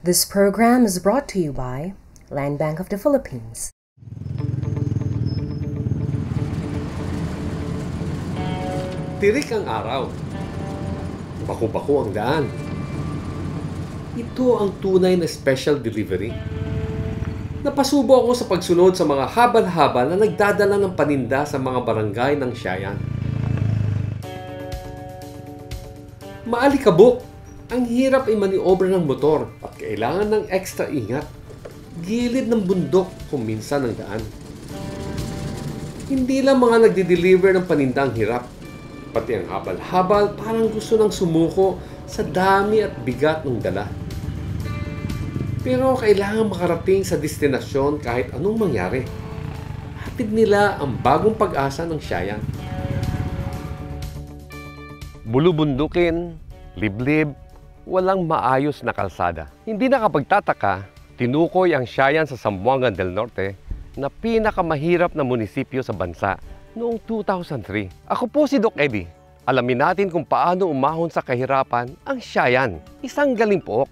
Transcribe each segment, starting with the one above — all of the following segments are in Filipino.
This program is brought to you by Land Bank of the Philippines. Tirik ang araw. Baku-baku ang daan. Ito ang tunay na special delivery. Napasubo ako sa pagsunod sa mga habal-habal na nagdadala ng paninda sa mga barangay ng Siayan. Maalikabok. Ang hirap ay maniobra ng motor at kailangan ng extra ingat. Gilid ng bundok kung minsan ang daan. Hindi lang mga nagdi-deliver ng paninda ang hirap. Pati ang habal-habal parang gusto nang sumuko sa dami at bigat ng dala. Pero kailangan makarating sa destinasyon kahit anong mangyari. Hatid nila ang bagong pag-asa ng Siayan. Bulubundukin, liblib, walang maayos na kalsada. Hindi nakapagtataka, tinukoy ang Siayan sa Zamboanga del Norte na pinakamahirap na munisipyo sa bansa noong 2003. Ako po si Doc Eddie. Alamin natin kung paano umahon sa kahirapan ang Siayan, isang galimpook.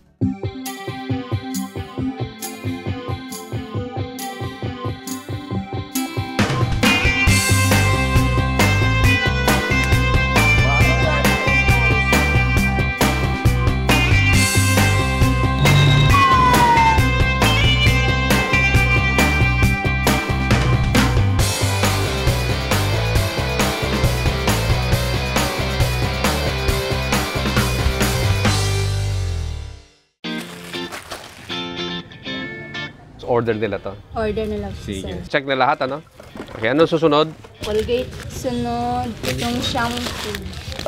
Order nila to. Order na lang. Sige. Check na lahat, ano? Okay, ano susunod? Colgate, sunod, itong shampoo.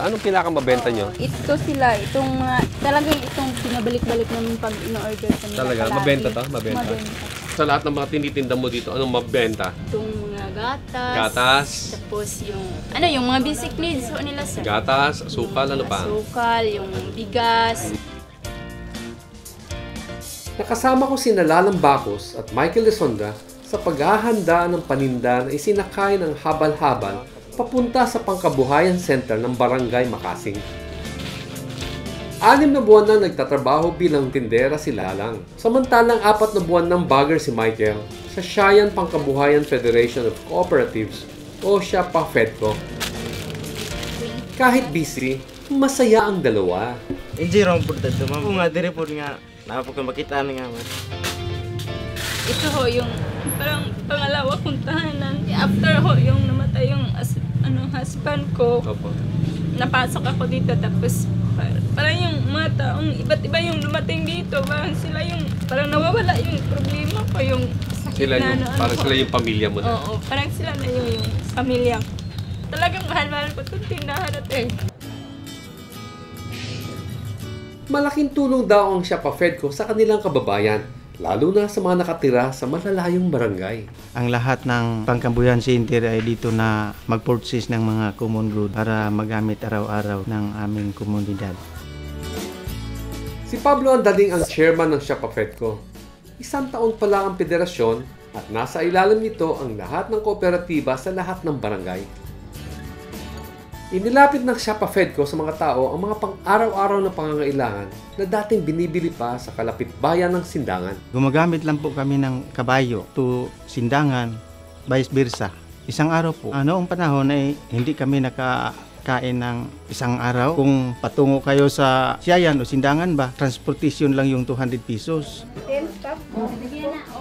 Anong pinakamabenta nyo? Ito sila, itong mga, talagang itong pinabalik-balik namin pag in-order sa nila. Talaga? Palagi. Mabenta to? Mabenta. Mabenta. Sa lahat ng mga tinitinda mo dito, anong mabenta? Itong mga gatas. Gatas. Tapos yung, yung mga basic needs ho nila, sir. Gatas, asukal, ano pa? Asukal, yung bigas. Nakasama ko sina Lalang Bacos at Michael Lesonda sa paghahanda ng paninda na isinakay ng habal-habal papunta sa Pangkabuhayan Center ng Barangay Makasing. 6 na buwan na nagtatrabaho bilang tindera si Lalang. Samantalang 4 na buwan ng bagger si Michael sa Siayan Pangkabuhayan Federation of Cooperatives o siya pa FEDCO. Kahit busy, masaya ang dalawa. Hindi rin po dito, ma'am. Kung nga, dire po nga, nakapagmakita nga, ma'am. Ito ho, yung parang pangalawa kong tahanan. After ho, yung namatay yung husband ko, Opo. napasok ako dito. Tapos, parang yung mga taong iba't iba yung dumating dito. Parang sila yung, parang nawawala yung problema ko, yung sakit Sila na yung, parang sila yung pamilya mo na. Oo, parang sila na yung pamilya ko. Talagang mahal-mahal ko itong tindahan at Malaking tulong daw ang Siapa FEDCO sa kanilang kababayan, lalo na sa mga nakatira sa malalayong barangay. Ang lahat ng Pangkabuhayan Center ay dito na mag-purchase ng mga common good para magamit araw-araw ng aming komunidad. Si Pablo Andaling ang chairman ng Siapa FEDCO. 1 taon pa lang ang federasyon at nasa ilalim nito ang lahat ng kooperatiba sa lahat ng barangay. Inilapit ng Siapa FEDCO sa mga tao ang mga pang-araw-araw na pangangailangan na dating binibili pa sa kalapit bayan ng Sindangan. Gumagamit lang po kami ng kabayo to Sindangan, vice versa. Isang araw po, noong panahon ay hindi kami nakakain ng isang araw. Kung patungo kayo sa Siayan o Sindangan ba, transportation lang yung 200 pesos.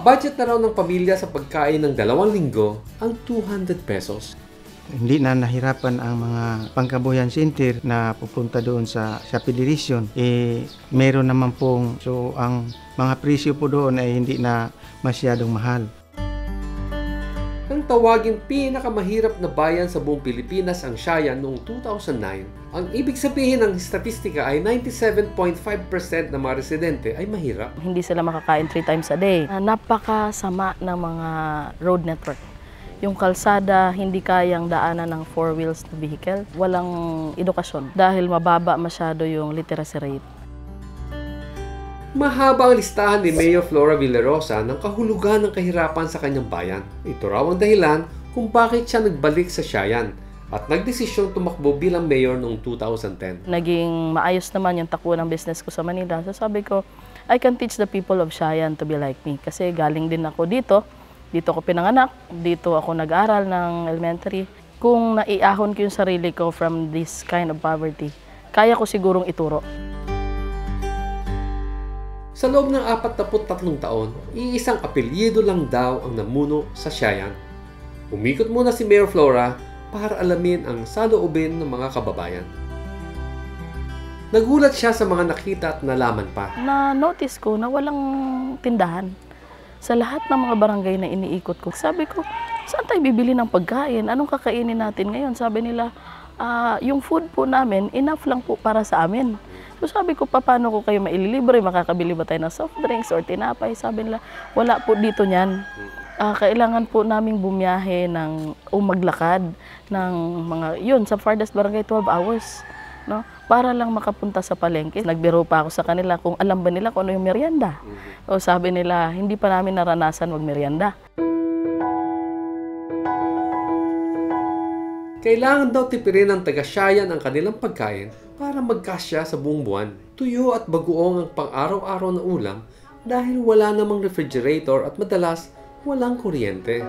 Budget na raw ng pamilya sa pagkain ng 2 linggo ang 200 pesos. Hindi na nahirapan ang mga Pangkabuhayan Center na pupunta doon sa federation. Meron naman pong, so ang mga presyo po doon ay hindi na masyadong mahal. Nang tawagin pinakamahirap na bayan sa buong Pilipinas ang Siayan noong 2009, ang ibig sabihin ng statistika ay 97.5% ng mga residente ay mahirap. Hindi sila makakain 3 times a day. Napakasama ng mga road network. Yung kalsada, hindi kayang daanan ng 4 wheels na vehicle. Walang edukasyon dahil mababa masyado yung literacy rate. Mahaba ang listahan ni Mayor Flora Villarosa ng kahulugan ng kahirapan sa kanyang bayan. Ito raw ang dahilan kung bakit siya nagbalik sa Siayan at nagdesisyong tumakbo bilang mayor noong 2010. Naging maayos naman yung takbo ng business ko sa Manila. So sabi ko, I can teach the people of Shayan to be like me. Kasi galing din ako dito. Dito ako pinanganak. Dito ako nag-aral ng elementary. Kung naiahon ko yung sarili ko from this kind of poverty, kaya ko sigurong ituro. Sa loob ng 43 taon, iisang apelyido lang daw ang namuno sa Shayan. Umikot muna si Mayor Flora para alamin ang saloobin ng mga kababayan. Nagulat siya sa mga nakita at nalaman pa. Na-notice ko na walang tindahan. Sa lahat ng mga barangay na iniikot ko, sabi ko, saan tayo bibili ng pagkain? Anong kakainin natin ngayon? Sabi nila, yung food po namin, enough lang po para sa amin. So sabi ko, paano ko kayo maililibre? Makakabili ba tayo ng soft drinks or tinapay? Sabi nila, wala po dito niyan. Kailangan po naming bumiyahe o maglakad ng mga, yun, sa farthest barangay, 12 hours. No? Para lang makapunta sa palengke. Nagbiro pa ako sa kanila kung alam ba nila kung ano yung merienda. O sabi nila, hindi pa namin naranasan mag-merienda. Kailangan daw tipirin ng taga-Shayan ang kanilang pagkain para magkasya sa buong buwan. Tuyo at bagoong ang pang-araw-araw na ulam dahil wala namang refrigerator at madalas walang kuryente.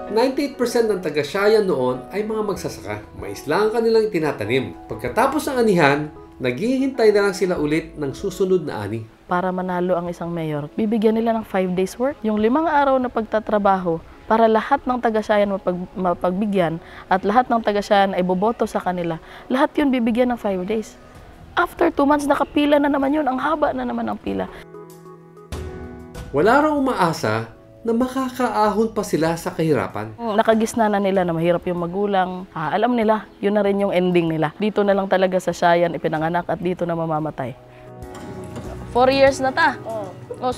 98% ng taga-Shayan noon ay mga magsasaka. Mais lang ang kanilang itinatanim. Pagkatapos ng anihan, naghihintay na lang sila ulit ng susunod na ani. Para manalo ang isang mayor, bibigyan nila ng 5 days work. Yung 5 araw na pagtatrabaho, para lahat ng taga-Shayan mapagbigyan at lahat ng taga-Shayan ay boboto sa kanila, lahat yun bibigyan ng 5 days. After 2 months, nakapila na naman yun. Ang haba na naman ang pila. Wala raw umaasa na makakaahon pa sila sa kahirapan. Nakagisna na nila na mahirap yung magulang. Alam nila, yun na rin yung ending nila. Dito na lang talaga sa Shayan ipinanganak at dito na mamamatay. 4 years na ta.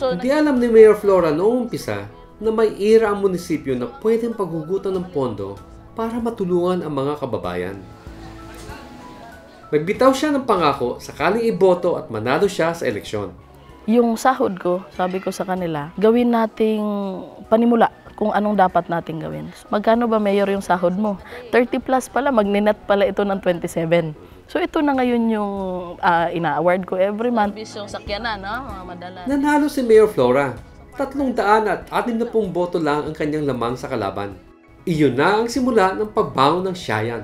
Hindi alam ni Mayor Flora noong umpisa na may ira ang munisipyo na pwedeng paghugutan ng pondo para matulungan ang mga kababayan. Nagbitaw siya ng pangako sakaling iboto at manalo siya sa eleksyon. Yung sahod ko, sabi ko sa kanila, gawin nating panimula kung anong dapat nating gawin. Magkano ba, Mayor, yung sahod mo? 30 plus pala, magninat pala ito ng 27. So ito na ngayon yung ina-award ko every month. Yung sakyanan, no? Madalas. Nanalo si Mayor Flora. 360 boto lang ang kanyang lamang sa kalaban. Iyon na ang simula ng pagbangon ng Shayan.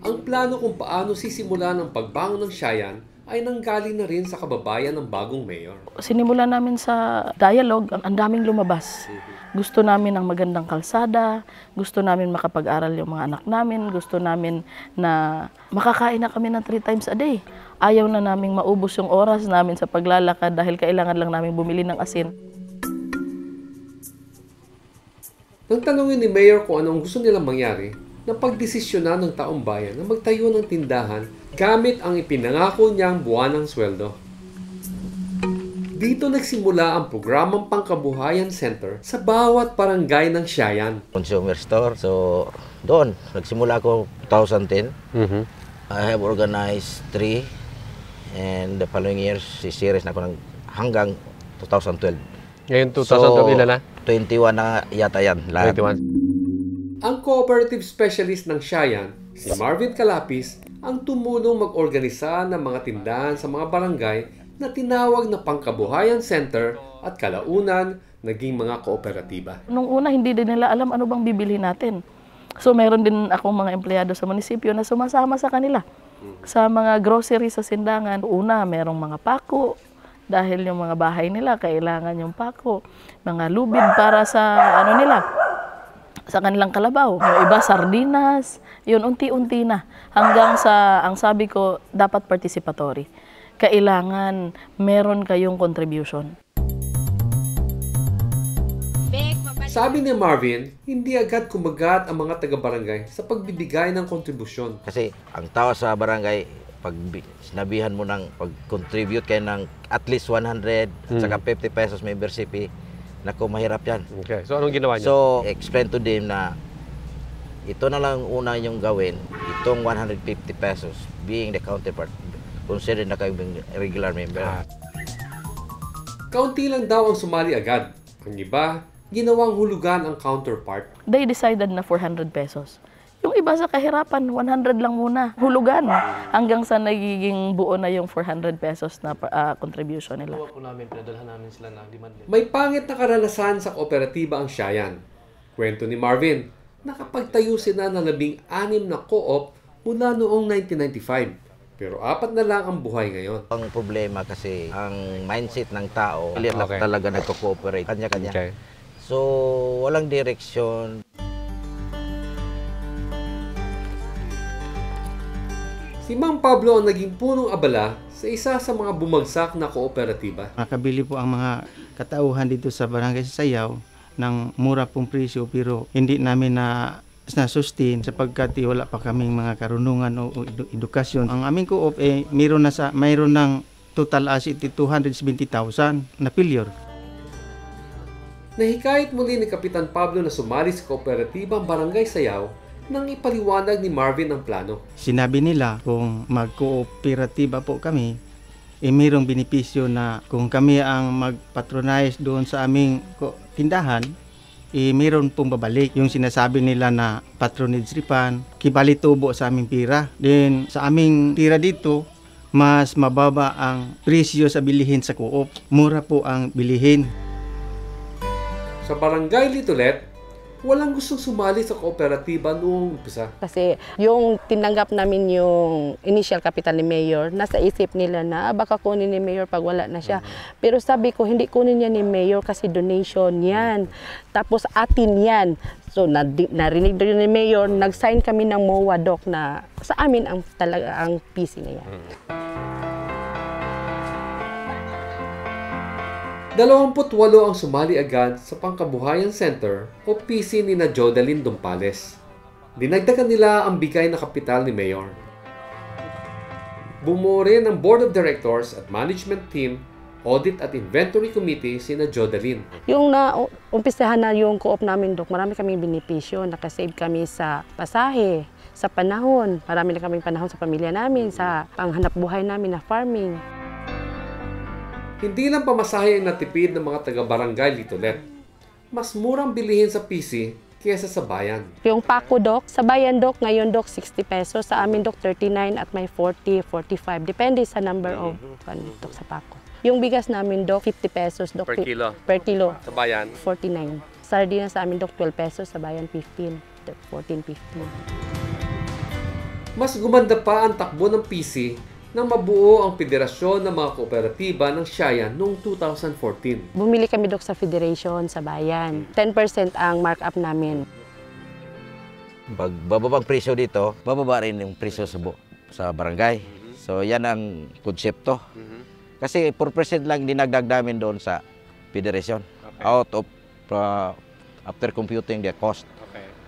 Ang plano kung paano sisimulan ang pagbangon ng Shayan ay nanggaling na rin sa kababayan ng bagong mayor. Sinimulan namin sa dialogue, ang daming lumabas. Gusto namin ng magandang kalsada, gusto namin makapag-aral yung mga anak namin, gusto namin na makakain na kami ng 3 times a day. Ayaw na naming maubos yung oras namin sa paglalakad dahil kailangan lang namin bumili ng asin. Nang tanungin ni Mayor kung anong gusto nilang mangyari, napagdesisyonan ng taong bayan na magtayo ng tindahan gamit ang ipinangako niyang buwanang sweldo. Dito nagsimula ang programang Pangkabuhayan Center sa bawat barangay ng Shayan. Consumer store. So, doon, nagsimula ako 2010. I have organized 3 and the following years, series na ako hanggang 2012. Ngayon 2012 ilan na? 21 na yata yan. Lahat. 21. Ang cooperative specialist ng Shayan, si Marvin Calapis, ang tumulong mag-organisa ng mga tindahan sa mga barangay na tinawag na Pangkabuhayan Center at kalaunan naging mga kooperatiba. Nung una, hindi din nila alam ano bang bibili natin. So meron din akong mga empleyado sa munisipyo na sumasama sa kanila. Sa mga grocery sa sindangan, una merong mga pako, dahil yung mga bahay nila kailangan yung pako. Mga lubid para sa ano nila, sa kanilang kalabaw. Yung iba, sardinas. Yun, unti-unti na. Hanggang sa, ang sabi ko, dapat participatory. Kailangan meron kayong contribution. Sabi ni Marvin, hindi agad kumagat ang mga taga-barangay sa pagbibigay ng kontribusyon. Kasi ang tao sa barangay, pag sinabihan mo ng pag-contribute kayo ng at least 100, saka 50 pesos membership fee, naku, mahirap yan. Okay, so anong ginawa niyo? So, explain to them na ito na lang una yung gawin, itong 150 pesos being the counterpart. consider na kayo regular member. Kaunti lang daw ang sumali agad. Ang iba, ginawang hulugan ang counterpart. They decided na 400 pesos. Yung iba sa kahirapan, 100 lang muna. Hulugan. Hanggang sa nagiging buo na yung 400 pesos na contribution nila. May pangit na karanasan sa kooperatiba ang Siayan. Kwento ni Marvin, nakapagtayo sila ng 16 na co-op mula noong 1995. Pero 4 na lang ang buhay ngayon. Ang problema kasi, ang mindset ng tao, talaga nagko-cooperate, kanya-kanya. Okay. So, walang direksyon. Si Mang Pablo ang naging punong abala sa isa sa mga bumagsak na kooperatiba. Nakabili po ang mga katauhan dito sa Barangay Sayaw ng mura pong presyo pero hindi namin na-sustain sapagkat wala pa kaming mga karunungan o edukasyon. Ang aming co-op mayroon ng total asset 270,000 na failure. Nahikayat muli ni Kapitan Pablo na sumali sa kooperatibang Barangay Sayaw nang ipaliwanag ni Marvin ang plano. Sinabi nila kung mag-kooperatiba po kami, mayroong benepisyo na kung kami ang mag-patronize doon sa aming tindahan, mayroon pong babalik. Yung sinasabi nila na patronage refund, kibali tubo sa aming pira. Then sa aming tira dito, mas mababa ang presyo sa bilihin sa co-op. Mura po ang bilihin. Sa Barangay Litolet, walang gustong sumali sa kooperatiba noong umpisa. Kasi yung tinanggap namin yung initial capital ni Mayor, nasa isip nila na baka kunin ni Mayor pag wala na siya. Pero sabi ko, hindi kunin niya ni Mayor kasi donation yan. Tapos atin yan. So narinig doon ni Mayor, nag-sign kami ng MOA doc na sa amin ang talaga ang PC na yan. 28 ang sumali agad sa Pangkabuhayan Center o PC ni na Jodeline Dumpales. Dinagdagan nila ang bigay na kapital ni Mayor. Bumuo rin ang Board of Directors at Management Team, Audit at Inventory Committee si na Jodeline. Yung umpisahan na yung co-op namin, Dok, marami kaming benepisyo. Nakasave kami sa pasahe, sa panahon. Marami na kaming panahon sa pamilya namin, sa panghanap buhay namin na farming. Hindi lang pamasahe ang natipid ng mga taga-barangay Litolet. Mas murang bilihin sa PC kaysa sa bayan. Yung pako, Dok, sa bayan, Dok, ngayon, Dok, 60 pesos. Sa amin, Dok, 39 at may 40, 45. Depende sa number of Dok, sa pako. Yung bigas namin, Dok, 50 pesos. Dok, Per kilo? Per kilo. Sa bayan? 49. Sardinas sa amin, Dok, 12 pesos. Sa bayan, 15. 14, 15. Mas gumanda pa ang takbo ng PC nang mabuo ang Federasyon ng mga Kooperatiba ng Siayan noong 2014. Bumili kami, Dok, sa Federation, sa bayan. 10% ang markup namin. Pag bababang presyo dito, bababa rin yung presyo sa barangay. So yan ang konsepto. Kasi 4% lang dinagdag namin doon sa Federation. Out of, after computing the cost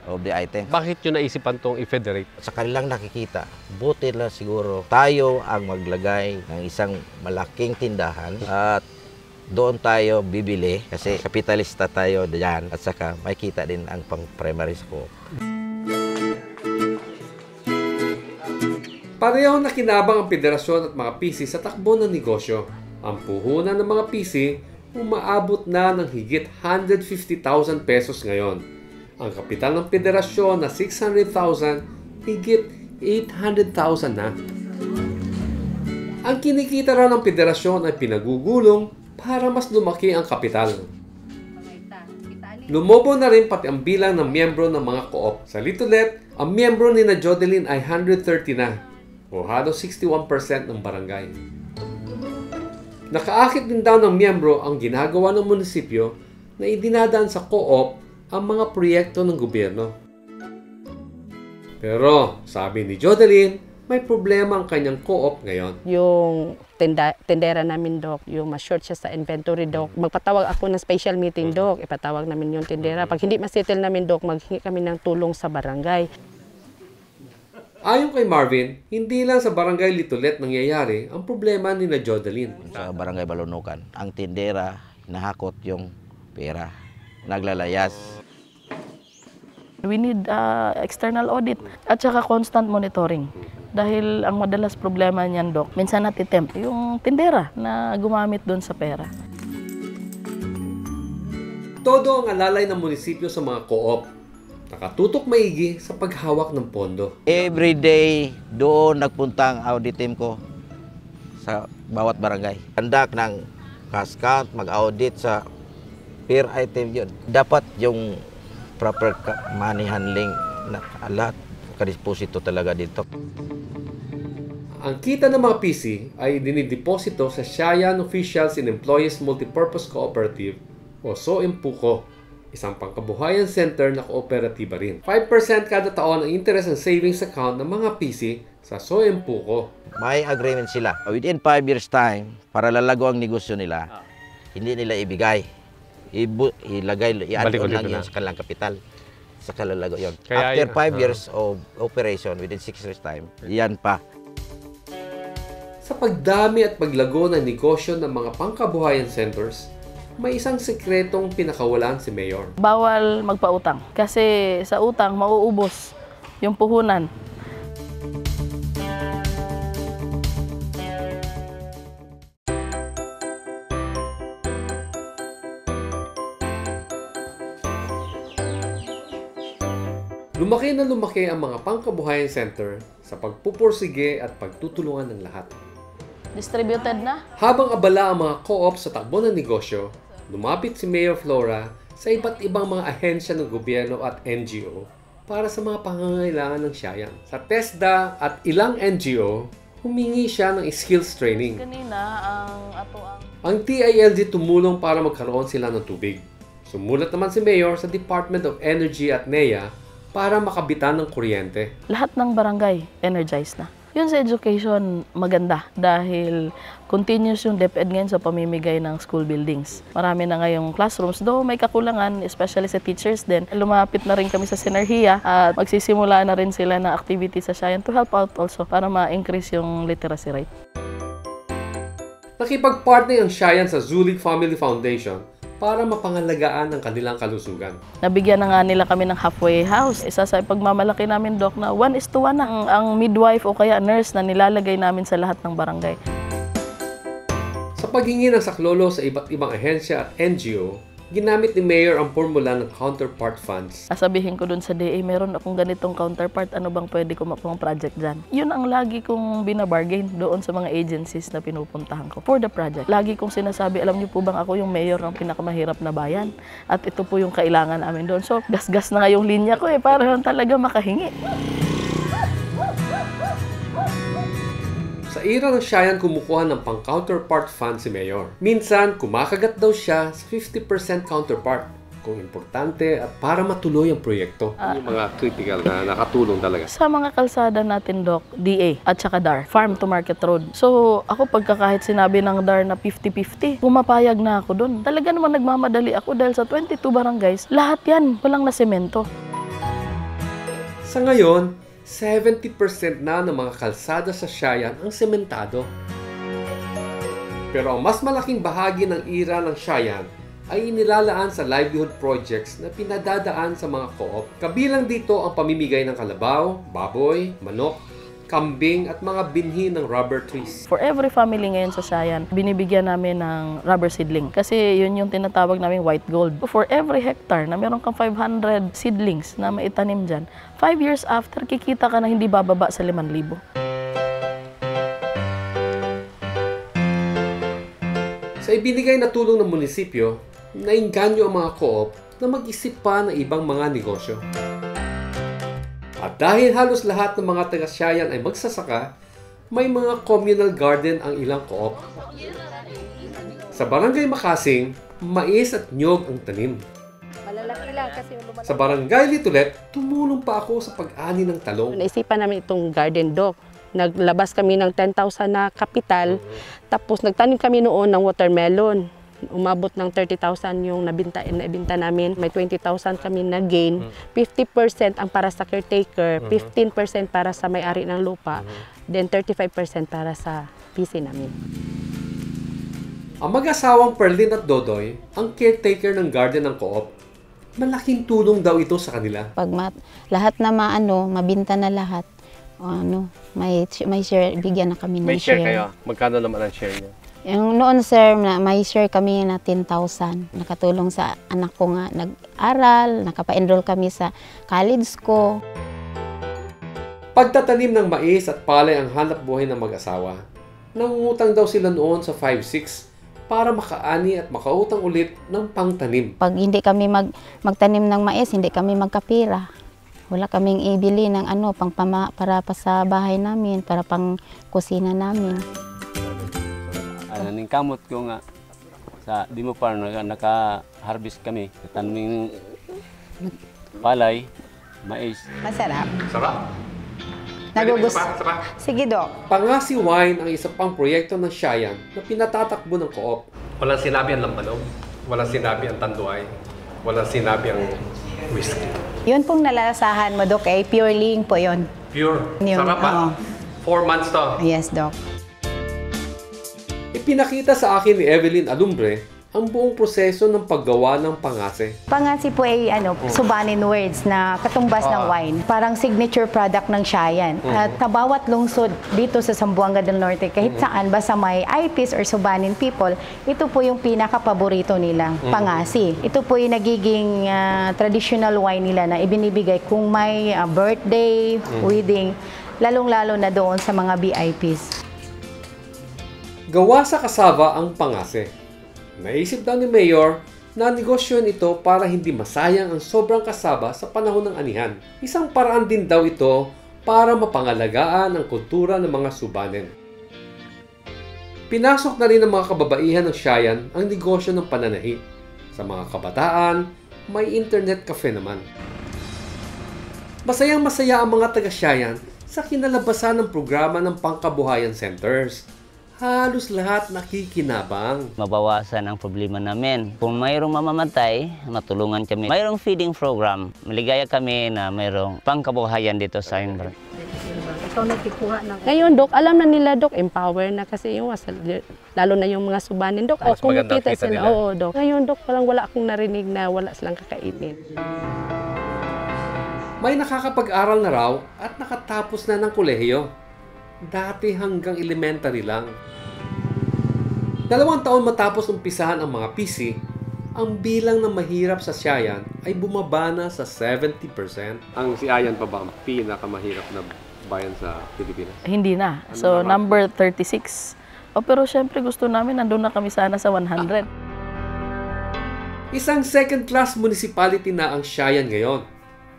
of the item. Bakit nyo naisipan itong i-federate? Sa kanilang nakikita, buti na siguro tayo ang maglagay ng isang malaking tindahan at doon tayo bibili kasi kapitalista tayo diyan at saka makikita din ang pang-primary school. Pareho na kinabang ang federasyon at mga PC sa takbo ng negosyo. Ang puhunan ng mga PC umaabot na ng higit 150,000 pesos ngayon. Ang kapital ng federasyon na 600,000, higit 800,000 na. Ang kinikita raw ng federasyon ay pinagugulong para mas lumaki ang kapital. Lumobo na rin pati ang bilang ng miyembro ng mga co-op. Sa Litolet, ang miyembro ni na Jodeline ay 130 na, o halos 61% ng barangay. Nakaakit din daw ng miyembro ang ginagawa ng munisipyo na idinadaan sa co-op ang mga proyekto ng gobyerno. Pero, sabi ni Jodeline, may problema ang kanyang co-op ngayon. Yung tendera namin, Dok, yung ma-short siya sa inventory, Dok. Magpatawag ako ng special meeting, Dok. Ipatawag namin yung tendera. Pag hindi masettle namin, Dok, maghingi kami ng tulong sa barangay. Ayon kay Marvin, hindi lang sa Barangay Litolet nangyayari ang problema ni na Jodeline. Sa barangay Balunukan, ang tindera, nahakot yung pera, naglalayas. We need external audit at saka constant monitoring. Dahil ang madalas problema niyan, Dok, minsan natitempt yung tindera na gumamit doon sa pera. Todo ang alalay ng munisipyo sa mga co-op. Nakatutok maigi sa paghawak ng pondo. Every day, doon nagpunta ang audit team ko sa bawat barangay. Handak ng cash count, mag-audit sa per item yun. Dapat yung proper money handling na lahat kadisposito talaga dito. Ang kita ng mga PC ay dinideposito sa Shayan Officials in Employees Multipurpose Cooperative o SOEMPUCO, isang pangkabuhayan center na kooperatiba rin. 5% kada taon ang interest and savings account ng mga PC sa SOEMPUCO. May agreement sila. Within 5 years time, para lalago ang negosyo nila, hindi nila ibigay. I-add on lang yun sa kanilang kapital. Sa kalalago yun. After 5 years of operation, within 6 years time, yan pa. Sa pagdami at paglago ng negosyo ng mga pangkabuhayan centers, may isang sekretong pinakawalan si Mayor. Bawal magpautang kasi sa utang mauubos yung puhunan. Lumaki na lumaki ang mga pangkabuhayan center sa pagpupursige at pagtutulungan ng lahat. Distributed na. Habang abala ang mga co-op sa takbo ng negosyo, lumapit si Mayor Flora sa iba't ibang mga ahensya ng gobyerno at NGO para sa mga pangangailangan ng Shayan. Sa TESDA at ilang NGO, humingi siya ng skills training. Kanina, Ang TILG tumulong para magkaroon sila ng tubig. Sumulat naman si Mayor sa Department of Energy at NEA para makabitan ng kuryente. Lahat ng barangay energized na. Yun sa education maganda dahil continuous yung DepEd ngayon sa pamimigay ng school buildings. Marami na ngayong classrooms, though may kakulangan, especially sa teachers din. Lumapit na rin kami sa Sinergia at magsisimula na rin sila ng activity sa Shayan to help out also para ma-increase yung literacy rate. Nakipag-partner ang Shayan sa Zulik Family Foundation para mapangalagaan ang kanilang kalusugan. Nabigyan na nga nila kami ng halfway house. Isa sa pagmamalaki namin, Doc, na 1:1 na ang midwife o kaya nurse na nilalagay namin sa lahat ng barangay. Sa paghingi ng saklolo sa iba't ibang ahensya at NGO, ginamit ni Mayor ang formula ng counterpart funds. Sabihin ko dun sa DA, meron akong ganitong counterpart, ano bang pwede ko makuha project dyan? Yun ang lagi kong binabargain doon sa mga agencies na pinupuntahan ko for the project. Lagi kong sinasabi, alam niyo po bang ako yung mayor ng pinakamahirap na bayan? At ito po yung kailangan namin doon. So, gas-gas na nga yung linya ko para talaga makahingi. Sa ira ng Shayan, kumukuha ng pang-counterpart fund si Mayor. Minsan, kumakagat daw siya sa 50% counterpart kung importante at para matuloy ang proyekto. Yung mga critical na nakatulong talaga. Sa mga kalsada natin, Doc, DA at saka DAR, Farm to Market Road. So, ako pagka kahit sinabi ng DAR na 50-50, pumapayag na ako doon. Talaga naman nagmamadali ako dahil sa 22 barangays, lahat yan, walang nasemento. Sa ngayon, 70% na ng mga kalsada sa Shayan ang sementado. Pero ang mas malaking bahagi ng ira ng Shayan ay inilalaan sa livelihood projects na pinadadaan sa mga co-op. Kabilang dito ang pamimigay ng kalabaw, baboy, manok, kambing at mga binhi ng rubber trees. For every family ngayon sa Shayan, binibigyan namin ng rubber seedling. Kasi yun yung tinatawag namin white gold. For every hectare na meron kang 500 seedlings na maitanim dyan, 5 years after, kikita ka na hindi bababa sa 5,000. Sa ibinigay na tulong ng munisipyo, nainganyo ang mga co-op na mag-isip pa ng ibang mga negosyo. At dahil halos lahat ng mga taga-Shayan ay magsasaka, may mga communal garden ang ilang co-op. Sa Barangay Makasing, mais at nyog ang tanim. Sa Barangay Litulet, tumulong pa ako sa pag-ani ng talong. Naisipan namin itong garden, Doc. Naglabas kami ng 10,000 na kapital, tapos nagtanim kami noon ng watermelon. Umabot ng 30,000 yung nabinta namin. May 20,000 kami na gain. 50% ang para sa caretaker, 15% para sa may-ari ng lupa, then 35% para sa PC namin. Ang mag-asawang Perlin at Dodoy, ang caretaker ng garden ng co-op, malaking tulong daw ito sa kanila. Pag lahat na mabinta na lahat, may share, bigyan na kami ng May share kayo. Magkano naman ang share niyo? Yung noon sir, may share kami na 10,000. Nakatulong sa anak ko nga nag-aral, nakapa-enroll kami sa college ko. Pagtatanim ng mais at palay ang hanap buhay ng mag-asawa. Nangungutang daw sila noon sa 5-6 para makaani at makautang ulit ng pangtanim. Pag hindi kami magtanim ng mais, hindi kami magkapira. Wala kaming ibili ng para pa sa bahay namin, para pang kusina namin. Ning kamot ko nga sa Dimo Farm naka-harvest kami. Tanming palay, mais. Masarap. Sarap. Sarap. Sige, Dok. Pangasi Wine ang isa pang proyekto ng Shayan na pinatatakbo ng Co-op. Walang sinabi ang Lambanog, walang sinabi ang Tanduay, walang sinabi ang whiskey. Yun pong nalasahan mo, Dok, pure ling po yun. Pure. Yun, Sarap pa. 4 months to. Yes, Dok. Ipinakita sa akin ni Evelyn Alumbre ang buong proseso ng paggawa ng pangase. Pangasi po ay Subanen words na katumbas ng wine. Parang signature product ng Shayan. At sa bawat lungsod dito sa Zamboanga del Norte, kahit saan, basta may IPs or Subanen people, ito po yung pinaka-paborito nilang pangasi. Ito po yung nagiging traditional wine nila na ibinibigay kung may birthday, wedding, lalong-lalo na doon sa mga VIPs. Gawa sa kasava ang pangase. Naisip daw ni Mayor na negosyon ito para hindi masayang ang sobrang kasaba sa panahon ng anihan. Isang paraan din daw ito para mapangalagaan ang kultura ng mga Subanen. Pinasok na rin ng mga kababaihan ng Shayan ang negosyo ng pananahi. Sa mga kabataan, may internet cafe naman. Masayang-masaya ang mga taga-Shayan sa kinalabasan ng programa ng Pangkabuhayan Centers. Halos lahat nakikinabang. Mabawasan ang problema namin. Kung mayroong mamamatay, matulungan kami. Mayroong feeding program. Maligaya kami na mayroong pangkabuhayan dito sa Inver. Ikaw nagtikuha na. Ngayon, Dok, alam na nila, Dok, empower na kasi yung lalo na yung mga Subanen, Dok. Mas maganda kita sila. nila. Oo, Dok. Ngayon, Dok, parang wala akong narinig na wala silang kakainin. May nakakapag-aral na raw at nakatapos na ng kolehiyo. Dati hanggang elementary lang. 2 taon matapos umpisahan ang mga PC, ang bilang ng mahirap sa Shayan ay bumaba na sa 70%. Ang Shayan pa ba ang pinakamahirap na bayan sa Pilipinas? Hindi na. So, number 36. Pero syempre gusto namin nandun na kami sana sa 100. Isang second-class municipality na ang Shayan ngayon.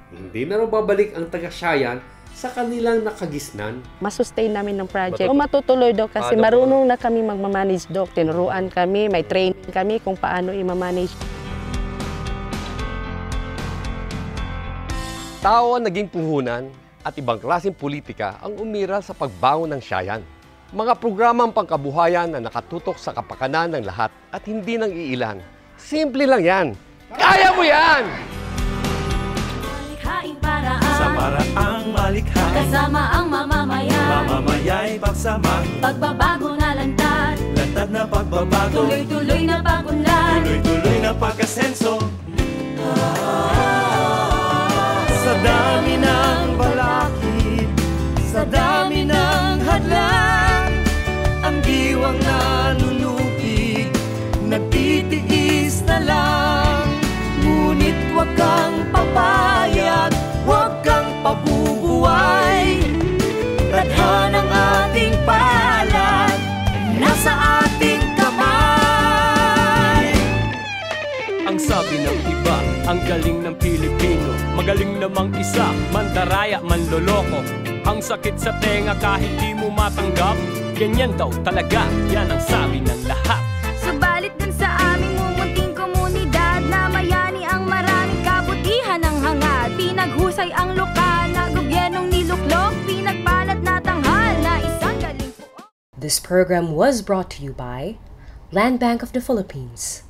Hindi na raw babalik ang taga-Shayan sa kanilang nakagisnan. Masustain namin ng project. O matutuloy, Dok, kasi marunong na kami magmamanage, Dok. Tinuruan kami, may training kami kung paano i-manage. Tao ang naging puhunan at ibang klaseng politika ang umiral sa pagbangon ng Shayan. Mga programang pangkabuhayan na nakatutok sa kapakanan ng lahat at hindi ng iilan. Simple lang yan. Kaya mo yan! Sa paraang malikha, kasama ang mamamayan, mamamaya'y pagsamahin. pagbabago na lantad, Lantad na pagbabago, tuloy-tuloy na pagunlad, tuloy-tuloy na pag-asenso. Sa dami ng balakid, sa dami ng hadlang, ang diwang nanunupig, nagtitiis na lang. Ngunit huwag kang papayag, huwag kang pabubuhay. Tadhanang ating palad, nasa ating kamay. Ang sabi ng iba, ang galing ng Pilipino, magaling namang isa, mandaraya, manloloko. Ang sakit sa tenga kahit di mo matanggap, ganyan daw talaga, yan ang sabi ng lahat. subalit dun sa aming mumunting komunidad, na mayani ang maraming kabutihan ng hangad. Pinaghusay ang lokal na gobyernong niluklok, pinagpalat na tanghal na isang galing po. This program was brought to you by Land Bank of the Philippines.